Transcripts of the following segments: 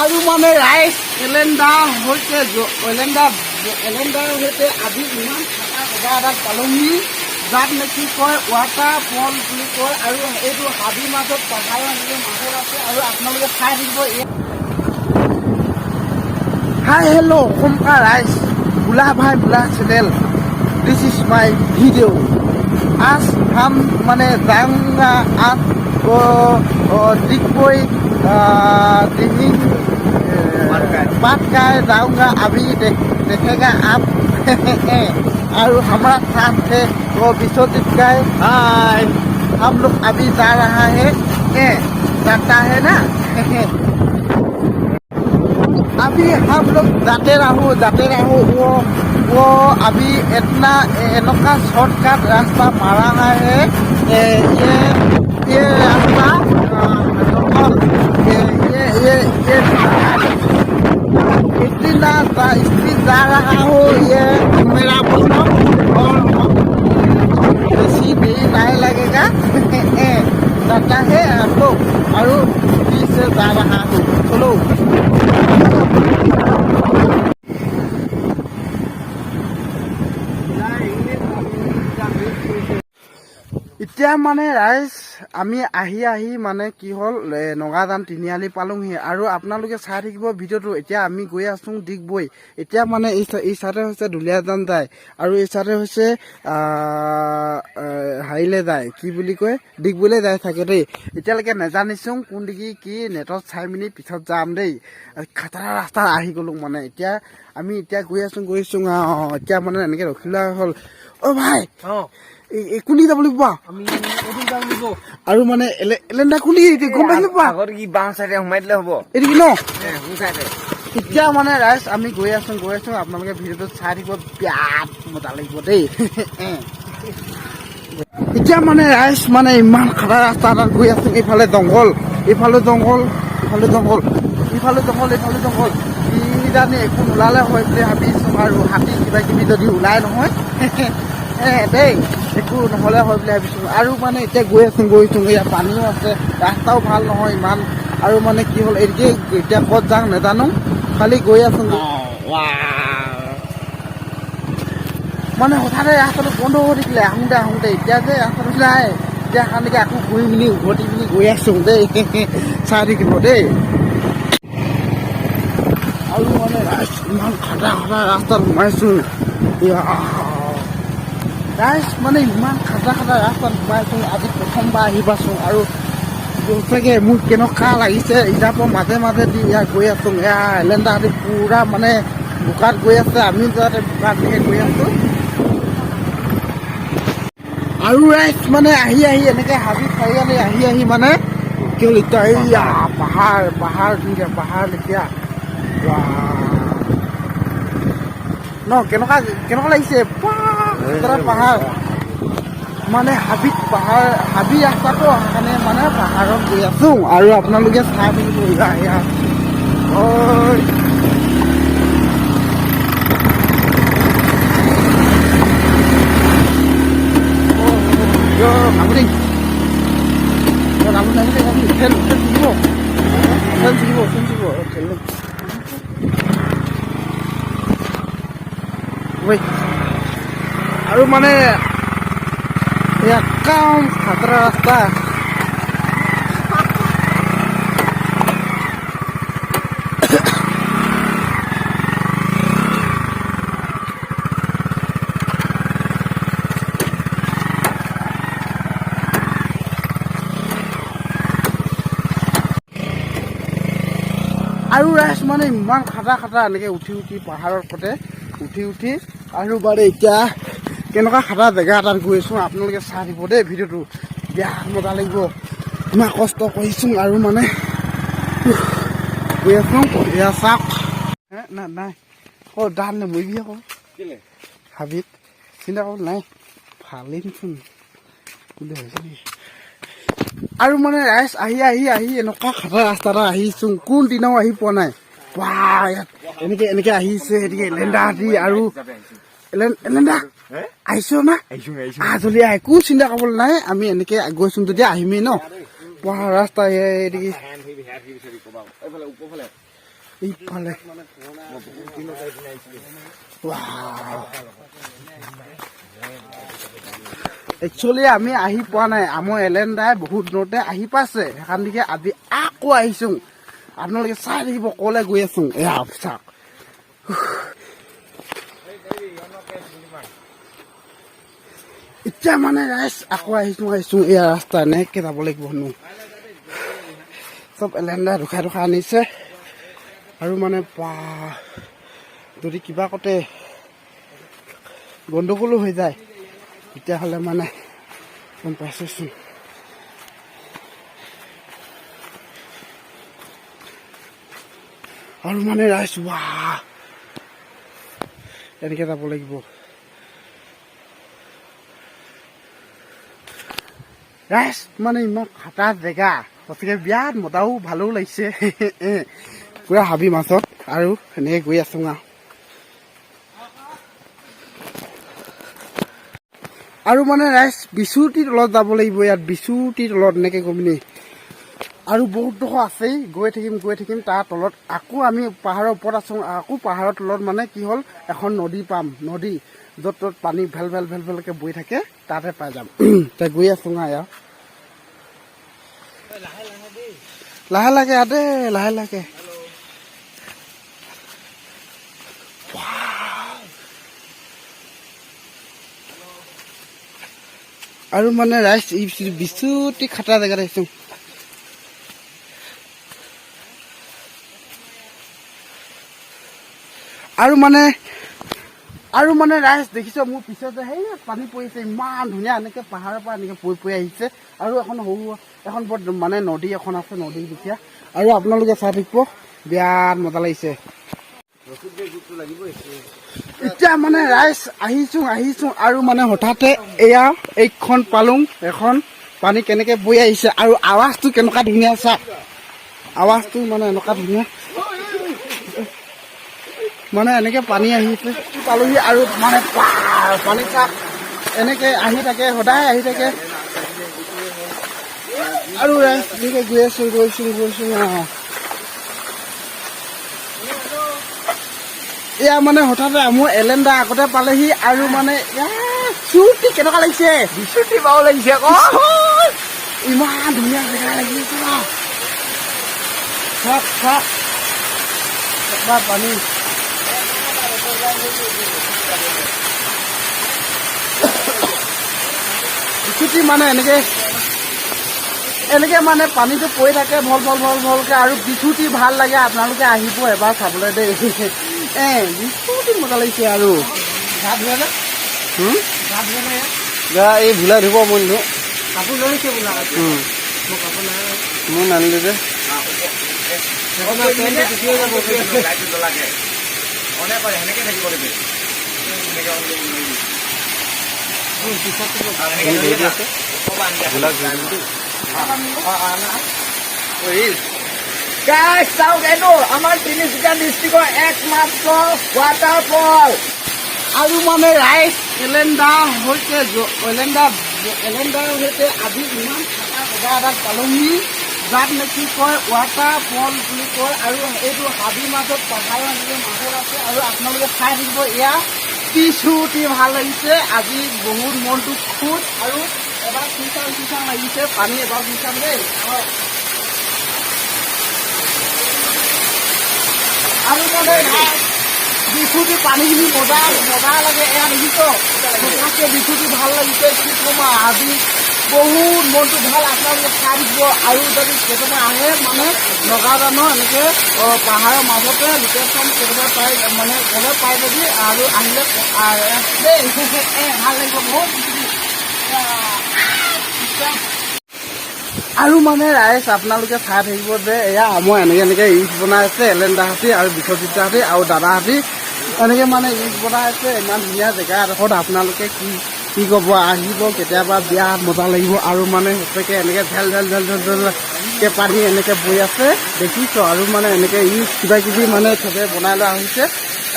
আৰু মানে ৰাইজ এলেণ্ডাৰ সৈতে আজি ইমান থকা জেগা এটাত পালোহি যাক নেকি কয় ৱাটাৰ ফল বুলি কয় আৰু এইটো হাবিৰ মাজত পাহাৰৰ মাজত আছে আৰু আপোনালোকে চাই থাকিব। হাই হেল্ল' অসমকা ৰাইজ, বুলা ভাই বুলা channel, this is my video'. आज हम माने जाऊंगा आपको दिग्बोई दिहिंग पाटकाय जाऊंगा, अभी देखेगा आप। और हमारा साथ है वो विश्वजीत गाय। हाय, हम लोग अभी जा रहा है, जाता है ना। अभी हम लोग जाते रहो वो अभी इतना एनका शॉर्टकट रास्ता मारा है। ये रास्ता ये इतना स्पीड जा रहा हो, ये मेरा बोलो और बेसी देरी नहीं लगेगा। जाता है हम लोग और से जा रहा हूँ, चलो। এতিয়া মানে ৰাইজ আমি আহি মানে কি হ'ল নগাজান তিনিআলি পালোহি আৰু আপোনালোকে চাই থাকিব ভিডিঅ'টো। এতিয়া আমি গৈ আছো ডিগবৈ। এতিয়া মানে এই চাইডে হৈছে দুলীয়াজান যায় আৰু এই চাইডে হৈছে হাৰিলে যায়, কি বুলি কয় ডিগবৈলৈ যায় থাকে দেই। এতিয়ালৈকে নেজানিছোঁ কোন দিগি কি নেটত চাই মেলি পিছত যাম দেই। খাটাৰা ৰাস্তা আহি গ'লো মানে। এতিয়া আমি গৈ আছো এতিয়া মানে এনেকৈ ৰখি লোৱা হ'ল। অ ভাই কোন যাব লাগিব আৰু মানে এলেণ্ডা কোন গম পাইছিলো বাওঁ চাইডে সোমাই দিলে হ'ব এইটো কি ন। এতিয়া মানে ৰাইজ আমি গৈ আছো আপোনালোকে ভিডিঅ'টো চাই থাকিব, বিৰাট মজা লাগিব দেই। এতিয়া মানে ৰাইজ মানে ইমান খাটা ৰাস্তা এটাত গৈ আছো। এইফালে জংঘল, এইফালে জংঘল, ইফালে জংঘল, ইফালে জংঘল, এইফালে জংঘল। কিজানি একো নোলালে হয় বুলি ভাবিছো আৰু হাতী কিবা কিবি যদি ওলাই নহয় দেই, একো নহ'লে হয় বুলি ভাবিছোঁ। আৰু মানে এতিয়া গৈ আছো ইয়াত পানীও আছে, ৰাস্তাও ভাল নহয় ইমান। আৰু মানে কি হ'ল এতিয়া ক'ত যাওঁ নাজানো, খালি গৈ আছো। মানে হঠাতে ৰাস্তাটো বন্ধ হৈ থাকিলে আহোঁতে এতিয়া যে ৰাস্তাটো নাই। এতিয়া কাৰণেকে আকৌ ঘূৰি মেলি উভতি মেলি গৈ আছো দেই, চাই থাকিব দেই। আৰু মানে ইমান খাটা ৰাস্তাত সোমাইছো ৰাইজ, মানে ইমান খাটা ৰাস্তাত সোমাইছো। আজি প্ৰথমবাৰ আহি পাইছো আৰু সঁচাকে মোৰ কেনেকুৱা লাগিছে। ইজাপৰ মাজে দি ইয়াত গৈ আছো। এলেণ্ডাৰ পুৰা মানে বোকাত গৈ আছে, আমি যাতে বোকাত গৈ আছো। আৰু ৰাইজ মানে আহি এনেকে হাবি চাৰিআলি আহি মানে কি হ'ল এতিয়া এইয়া পাহাৰ লেখীয়া ন, কেনেকুৱা লাগিছে পাহাৰ মানে হাবি ৰাস্তাটো কাৰণে মানে পাহাৰত গৈ আছো আৰু আপোনালোকে চাই থাকিব। আৰু মানে একদম খাতৰা ৰাস্তা। আৰু ৰাইজ মানে ইমান খাটা এনেকে উঠি পাহাৰৰ ওপৰতে উঠি আৰু bare এতিয়া কেনেকুৱা খাটা জেগা এটাত গৈ আছো। আপোনালোকে চাই দিব দেই ভিডিঅ'টো, বিৰাট মজা লাগিব। ইমান কষ্ট কৰিছো আৰু মানে গৈ আছো। এয়া চাওক নাই দান মৰিবি আকৌ হাবিত, চিন্তা কৰিব নাই, ভালেই চোন। আৰু মানে ৰাইজ আহি এনেকুৱা খাটা ৰাস্তা এটা আহিছো, কোন দিনাও আহি পোৱা নাই। ইয়াত এনেকে আহিছে এলেণ্ডা দি আৰু এলেণ্ডা আহিছো না যদি একো চিন্তা কৰিব নাই। আমি এনেকে গৈছো যেতিয়া আহিমেই ন। পঢ়া ৰাস্তা এইফালে একচুৱেলি আমি আহি পোৱা নাই আমাৰ এলেণ্ডাই বহুত দিনতে আহি পাইছে সেইকাৰণে আজি আকৌ আহিছোঁ আপোনালোকে চাই থাকিব কলে গৈ আছো এয়া চাওক এতিয়া মানে ৰাইজ আকৌ আহিছো এয়া ৰাস্তা এনেকে যাব লাগিব হেনো চব এলেণ্ডাই ৰখাই আনিছে আৰু মানে যদি কিবা কতে গণ্ডগোলো হৈ যায় তেতিয়াহ'লে মানে গম পাইছোচোন আৰু মানে ৰাইজ এনেকে যাব লাগিব ৰাইজ মানে ইমান খাটা জেগা সঁচাকে বিৰাট মজাও ভালো লাগিছে পুৰা হাবি মাজত আৰু এনেকে গৈ আছো আৰু মানে ৰাইজ বিচুতিৰ তলত যাব লাগিব ইয়াত বিচুতিৰ তলত এনেকে গমিনি আৰু বহুত ডোখৰ আছেই গৈ থাকিম তাৰ তলত আকৌ আমি পাহাৰৰ ওপৰত আছো আকৌ পাহাৰৰ তলত মানে কি হ'ল এখন নদী পাম নদী য'ত ত'ত পানী ভেল ভেলকে বৈ থাকে তাতে পাই যাম তাই গৈ আছো ইয়াৰ লাহে লাহে আৰু মানে ৰাইজ বিচুতি খাটা জেগাত আহিছো আৰু মানে ৰাইজ দেখিছ মোৰ পিছতে সেই পানী পৰিছে ইমান ধুনীয়া এনেকে পাহাৰৰ পৰা এনেকে পৰি আহিছে আৰু এখন সৰু এখন বৰ মানে নদী এখন আছে নদী দুখীয়া আৰু আপোনালোকে চাই থাকিব বিৰাট মজা লাগিছে এতিয়া মানে ৰাইজ আহিছো আৰু মানে হঠাতে এয়া এইখন পালোং এখন পানী কেনেকে বৈ আহিছে আৰু আৱাজটো কেনেকুৱা ধুনীয়া চাওক আৱাজটো মানে এনেকুৱা ধুনীয়া মানে এনেকে পানী আহিছে পালোহি আৰু মানে পানী চাপ এনেকে আহি থাকে সদায় আহি থাকে আৰু এনেকে গৈ আছো এয়া মানে হঠাতে মোৰ এলেণ্ডা আগতে পালেহি আৰু মানে চুটি কেনেকুৱা লাগিছে বিচুটি পাব লাগিছে আকৌ ইমান ধুনীয়া জেগা লাগিছে পানী বিচুতি মানে এনেকে মানে পানীটো পৰি থাকে ভলকে আৰু বিচুতি ভাল লাগে আপোনালোকে আহিব এবাৰ চাবলৈ দেই বিচুতি মজা লাগিছে আৰু এই ভোলা ধুব মই কাপোৰ লৈছে বোলা মই নানিলো যে চাওক এইটো আমাৰ তিনিচুকীয়া ডিষ্ট্ৰিক্টৰ একমাত্ৰ ৱাটাৰফল আৰু মানে ৰাইজ এলেণ্ডাৰ সৈতে আজি ইমান থকা জেগা এটাত পালোহি যাক নেকি কয় ৱাটাৰফল বুলি কয় আৰু এইটো হাবিৰ মাজত পাহাৰৰ মাজত আছে আৰু আপোনালোকে চাই থাকিব এয়া বিচুতি ভাল লাগিছে আজি বহুত মনটো খুশ আৰু এবাৰ চিচাং লাগিছে পানী এবাৰ চিচাং দেই আৰু মানে বিচুতি পানীখিনি মজা লাগে এয়া দেখিছ বিচুতি ভাল লাগিছে কি ক'ম আজি বহুত মনটো ভাল আপোনালোকে চাই দিব আৰু যদি কেতিয়াবা আহে মানে নগাঁও এনেকে পাহাৰৰ মাজতে লোকেশ্যন কেতিয়াবা পাই মানে গ'লে পাই যাবি আৰু আহিলে দেই ভাল লাগিব বহুত আৰু মানে ৰাইজ আপোনালোকে চাই থাকিব যে এয়া মই এনেকে ৰিচ বনাই আছে এলেণ্ডাহাতী আৰু বিশ্বজিৎহাতী আৰু দাদাহাতী এনেকে মানে ৰিচ বনাই আছে ইমান ধুনীয়া জেগা এডোখৰত আপোনালোকে কি ক'ব আহিব কেতিয়াবা বিৰাট মজা লাগিব আৰু মানে সঁচাকে এনেকে ঢেলকে পানী এনেকে বৈ আছে দেখিছ আৰু মানে এনেকে ৰিচ কিবা মানে চবে বনাই লোৱা হৈছে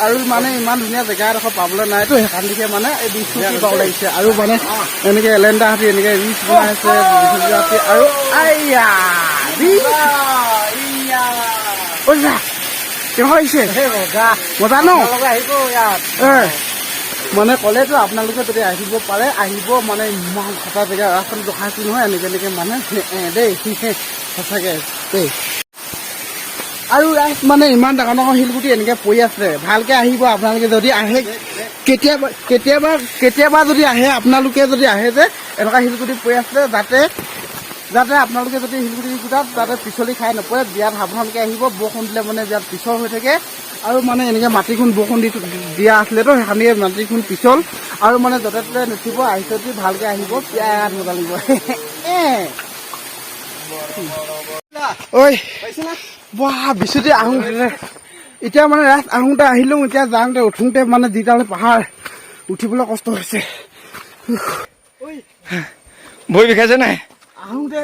আৰু মানে ইমান ধুনীয়া জেগা এডোখৰ পাবলৈ নাইতো সেইকাৰণে মানে এই বিচুতি পাব লাগিছে আৰু মানে এনেকে এলেণ্ডাহাতী এনেকে ৰিচ বনাই আছে বিশ্বজিৎহাতী আৰু কেনেকুৱা হৈছে মজা ন মানে ক'লেতো আপোনালোকে যদি আহিব পাৰে আহিব মানে ইমান খটা জেগা ৰাস্তাটো দেখাইছোঁ নহয় এনেকৈ মানে দেই সঁচাকৈ দেই আৰু মানে ইমান ডাঙৰ ডাঙৰ শিলগুটি এনেকৈ পৰি আছে ভালকৈ আহিব আপোনালোকে যদি আহে কেতিয়াবা যদি আহে আপোনালোকে যদি আহে যে এনেকুৱা শিলগুটি পৰি আছে যাতে আপোনালোকে যদি শিলগুটি গোটাত যাতে পিছলি খাই নপৰে বিয়াত সাৱধানকৈ আহিব বৰষুণ দিলে মানে বিয়াত পিছল হৈ থাকে আৰু মানে এনেকৈ মাটিখন বৰষুণ দিয়া আছিলেতো সেইখানি মাটিখন পিছল আৰু মানে য'তে ত'তে নুঠিব আহিছে যদি ভালকৈ আহিব বিয়াত মজা লাগিব ঐ বাহ বিচুতি আহোঁ এতিয়া মানে আহোঁতে আহিলোঁ এতিয়া যাওঁতে উঠোঁতে মানে যিডাল পাহাৰ উঠিবলৈ কষ্ট হৈছে ভৰি বিষাইছে নাই আহোঁতে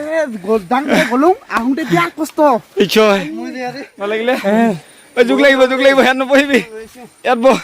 যাওঁতে গ'লো আহোঁতে বিৰাট কষ্ট ভাল লাগিলে জোক লাগিব ইয়াত নপঢ়িবি ইয়াত বহ